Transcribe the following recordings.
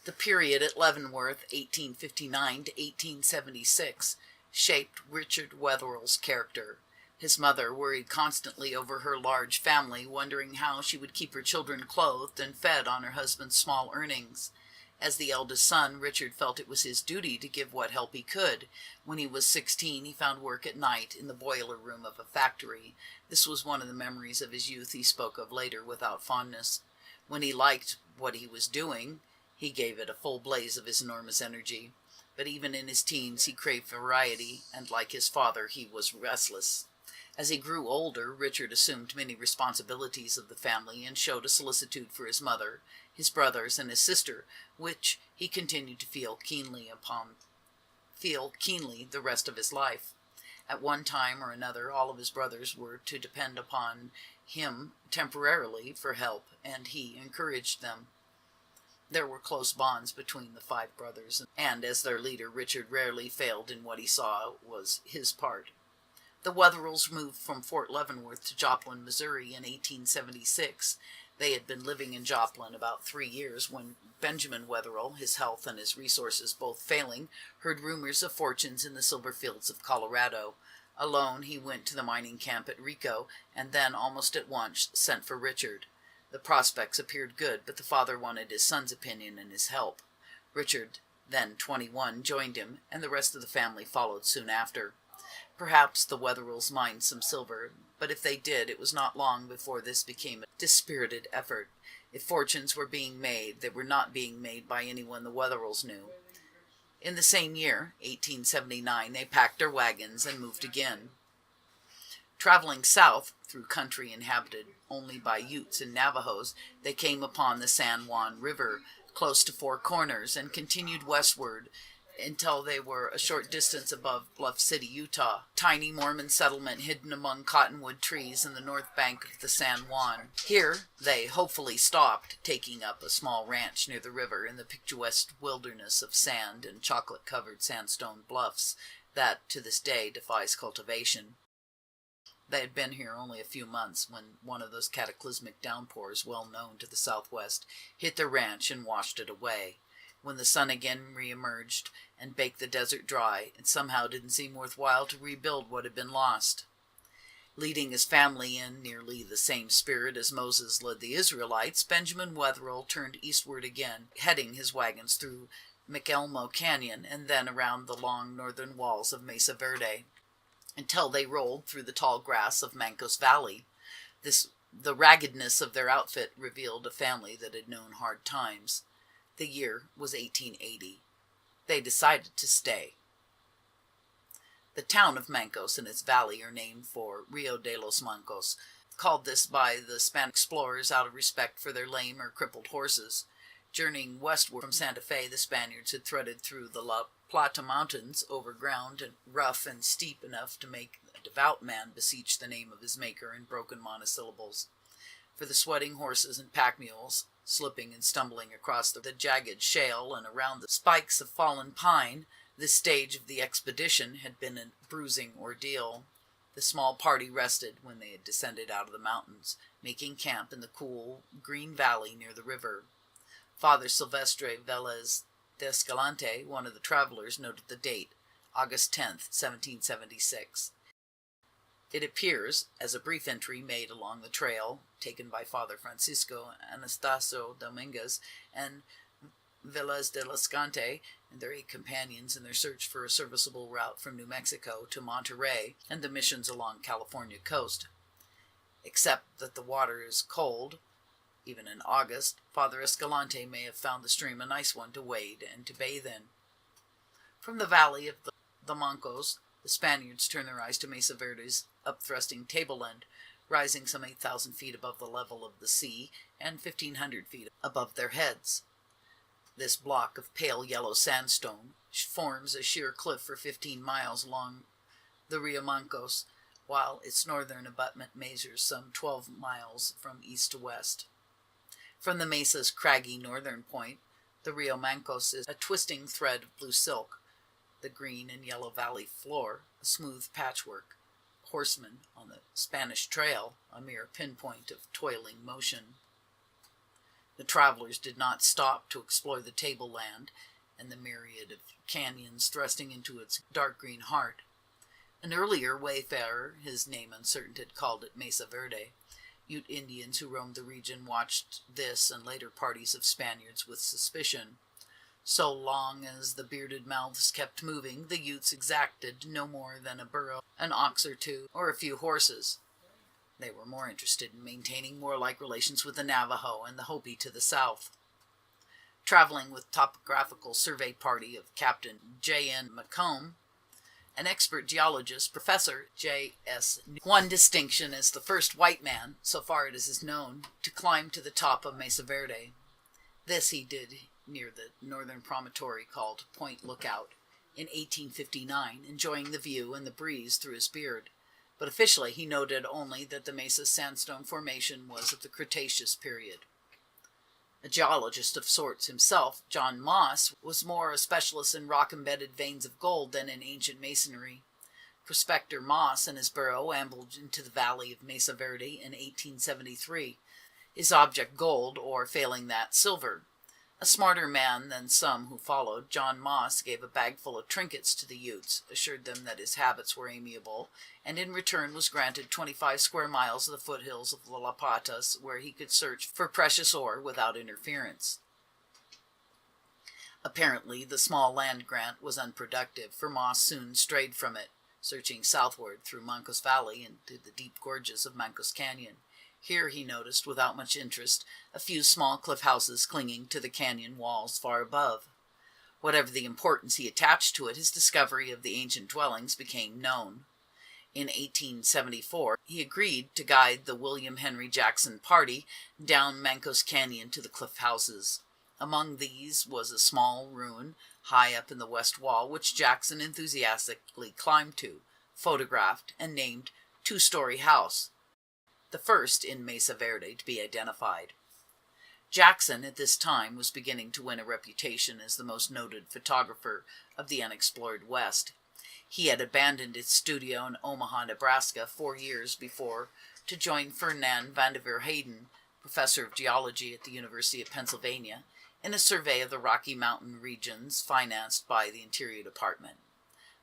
The period at Leavenworth, 1859 to 1876, shaped Richard Wetherill's character. His mother worried constantly over her large family, wondering how she would keep her children clothed and fed on her husband's small earnings. As the eldest son, Richard felt it was his duty to give what help he could. When he was 16, he found work at night in the boiler room of a factory. This was one of the memories of his youth he spoke of later without fondness. When he liked what he was doing, he gave it a full blaze of his enormous energy. But even in his teens, he craved variety, and like his father, he was restless. As he grew older, Richard assumed many responsibilities of the family and showed a solicitude for his mother, his brothers, and his sister, which he continued to feel keenly the rest of his life. At one time or another, all of his brothers were to depend upon him temporarily for help, and he encouraged them. There were close bonds between the 5 brothers, and as their leader, Richard rarely failed in what he saw was his part. The Wetherills moved from Fort Leavenworth to Joplin, Missouri in 1876. They had been living in Joplin about 3 years when Benjamin Wetherill, his health and his resources both failing, heard rumors of fortunes in the silver fields of Colorado. Alone, he went to the mining camp at Rico, and then, almost at once, sent for Richard. The prospects appeared good, but the father wanted his son's opinion and his help. Richard, then 21, joined him, and the rest of the family followed soon after. Perhaps the Wetherills mined some silver, but if they did, it was not long before this became a dispirited effort. If fortunes were being made, they were not being made by anyone the Wetherills knew. In the same year, 1879, they packed their wagons and moved again. Traveling south through country inhabited only by Utes and Navajos, they came upon the San Juan River close to Four Corners and continued westward until they were a short distance above Bluff City, Utah, tiny Mormon settlement hidden among cottonwood trees in the north bank of the San Juan. Here they hopefully stopped, taking up a small ranch near the river in the picturesque wilderness of sand and chocolate-covered sandstone bluffs that, to this day, defies cultivation. They had been here only a few months when one of those cataclysmic downpours well known to the Southwest hit their ranch and washed it away. When the sun again re-emerged and baked the desert dry, it somehow didn't seem worthwhile to rebuild what had been lost. Leading his family in nearly the same spirit as Moses led the Israelites, Benjamin Wetherill turned eastward again, heading his wagons through Chaco Canyon and then around the long northern walls of Mesa Verde, until they rolled through the tall grass of Mancos Valley. The raggedness of their outfit revealed a family that had known hard times. The year was 1880. They decided to stay. The town of Mancos and its valley are named for Rio de los Mancos, called this by the Spanish explorers out of respect for their lame or crippled horses. Journeying westward from Santa Fe, the Spaniards had threaded through the La Plata Mountains over ground rough and steep enough to make a devout man beseech the name of his maker in broken monosyllables. For the sweating horses and pack mules, slipping and stumbling across the jagged shale and around the spikes of fallen pine, this stage of the expedition had been a bruising ordeal. The small party rested when they had descended out of the mountains, making camp in the cool, green valley near the river. Father Silvestre Velez de Escalante, one of the travelers, noted the date, August 10th, 1776. It appears as a brief entry made along the trail taken by Father Francisco Anastasio Dominguez and Velez de Escalante and their 8 companions in their search for a serviceable route from New Mexico to Monterey and the missions along California coast. Except that the water is cold, even in August, Father Escalante may have found the stream a nice one to wade and to bathe in. From the valley of the Mancos, the Spaniards turned their eyes to Mesa Verde's up-thrusting tableland, rising some 8,000 feet above the level of the sea and 1,500 feet above their heads. This block of pale yellow sandstone forms a sheer cliff for 15 miles along the Rio Mancos, while its northern abutment measures some 12 miles from east to west. From the mesa's craggy northern point, the Rio Mancos is a twisting thread of blue silk, the green and yellow valley floor, a smooth patchwork, horsemen on the Spanish trail, a mere pinpoint of toiling motion. The travelers did not stop to explore the tableland and the myriad of canyons thrusting into its dark green heart. An earlier wayfarer, his name uncertain, had called it Mesa Verde. Ute Indians who roamed the region watched this and later parties of Spaniards with suspicion. So long as the bearded mouths kept moving, the Utes exacted no more than a burro, an ox or two, or a few horses. They were more interested in maintaining warlike relations with the Navajo and the Hopi to the south. Traveling with topographical survey party of Captain J.N. McComb, an expert geologist, Professor J.S. won distinction as the first white man, so far as is known, to climb to the top of Mesa Verde. This he did near the northern promontory called Point Lookout in 1859, enjoying the view and the breeze through his beard. But officially he noted only that the Mesa sandstone formation was of the Cretaceous period. A geologist of sorts himself, John Moss was more a specialist in rock-embedded veins of gold than in ancient masonry. Prospector Moss and his burro ambled into the valley of Mesa Verde in 1873, his object gold, or failing that, silver. A smarter man than some who followed, John Moss gave a bag full of trinkets to the Utes, assured them that his habits were amiable, and in return was granted 25 square miles of the foothills of the La Patas, where he could search for precious ore without interference. Apparently, the small land grant was unproductive, for Moss soon strayed from it, searching southward through Mancos Valley into the deep gorges of Mancos Canyon. Here he noticed, without much interest, a few small cliff houses clinging to the canyon walls far above. Whatever the importance he attached to it, his discovery of the ancient dwellings became known. In 1874, he agreed to guide the William Henry Jackson party down Mancos Canyon to the cliff houses. Among these was a small ruin high up in the west wall, which Jackson enthusiastically climbed to, photographed, and named Two-Story House, the first in Mesa Verde to be identified. Jackson at this time was beginning to win a reputation as the most noted photographer of the unexplored West. He had abandoned his studio in Omaha, Nebraska 4 years before to join Ferdinand Vanderveer Hayden, professor of geology at the University of Pennsylvania, in a survey of the Rocky Mountain regions financed by the Interior Department.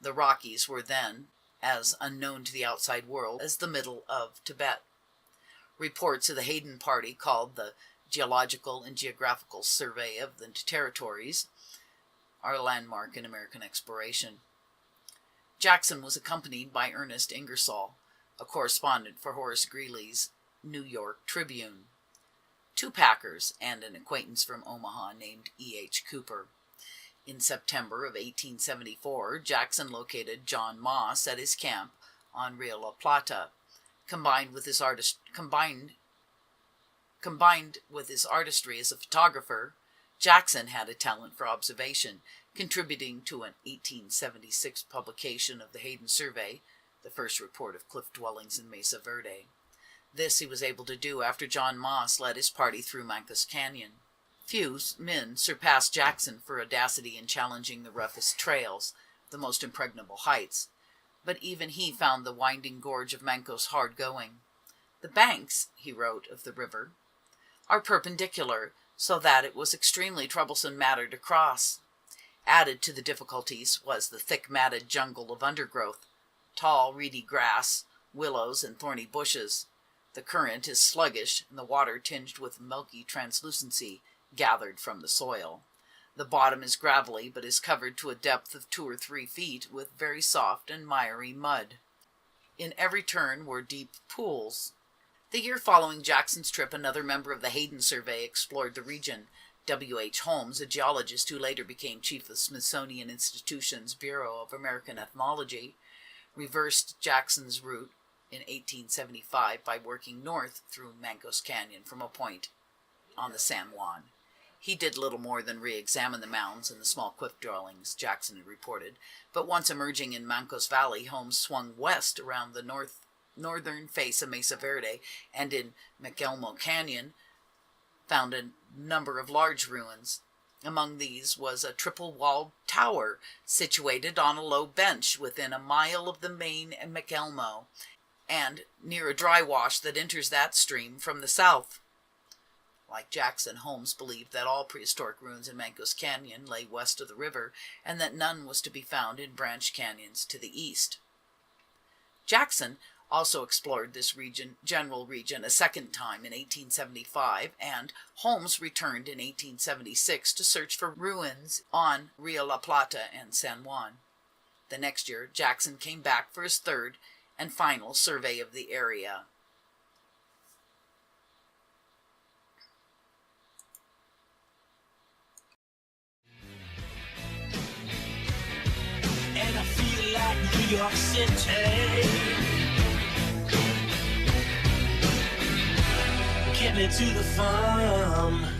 The Rockies were then as unknown to the outside world as the middle of Tibet. Reports of the Hayden Party, called the Geological and Geographical Survey of the Territories, are a landmark in American exploration. Jackson was accompanied by Ernest Ingersoll, a correspondent for Horace Greeley's New York Tribune, 2 packers, and an acquaintance from Omaha named E.H. Cooper. In September of 1874, Jackson located John Moss at his camp on Rio La Plata. Combined with his artistry as a photographer, Jackson had a talent for observation, contributing to an 1876 publication of the Hayden Survey, the first report of cliff dwellings in Mesa Verde. This he was able to do after John Moss led his party through Mancos Canyon. Few men surpassed Jackson for audacity in challenging the roughest trails, the most impregnable heights. But even he found the winding gorge of Mancos hard going. "The banks," he wrote of the river, "are perpendicular, so that it was extremely troublesome matter to cross. Added to the difficulties was the thick matted jungle of undergrowth, tall reedy grass, willows, and thorny bushes. The current is sluggish, and the water tinged with milky translucency gathered from the soil. The bottom is gravelly, but is covered to a depth of 2 or 3 feet with very soft and miry mud. In every turn were deep pools." The year following Jackson's trip, another member of the Hayden Survey explored the region. W.H. Holmes, a geologist who later became chief of Smithsonian Institution's Bureau of American Ethnology, reversed Jackson's route in 1875 by working north through Mancos Canyon from a point on the San Juan. He did little more than re-examine the mounds and the small cliff dwellings, Jackson had reported, but once emerging in Mancos Valley, Holmes swung west around the northern face of Mesa Verde, and in McElmo Canyon found a number of large ruins. Among these was a triple-walled tower situated on a low bench within a mile of the main McElmo, and near a dry wash that enters that stream from the south. Like Jackson, Holmes believed that all prehistoric ruins in Mancos Canyon lay west of the river, and that none was to be found in branch canyons to the east. Jackson also explored this general region a second time in 1875, and Holmes returned in 1876 to search for ruins on Rio La Plata and San Juan. The next year, Jackson came back for his third and final survey of the area. And I feel like New York City. Get me to the farm.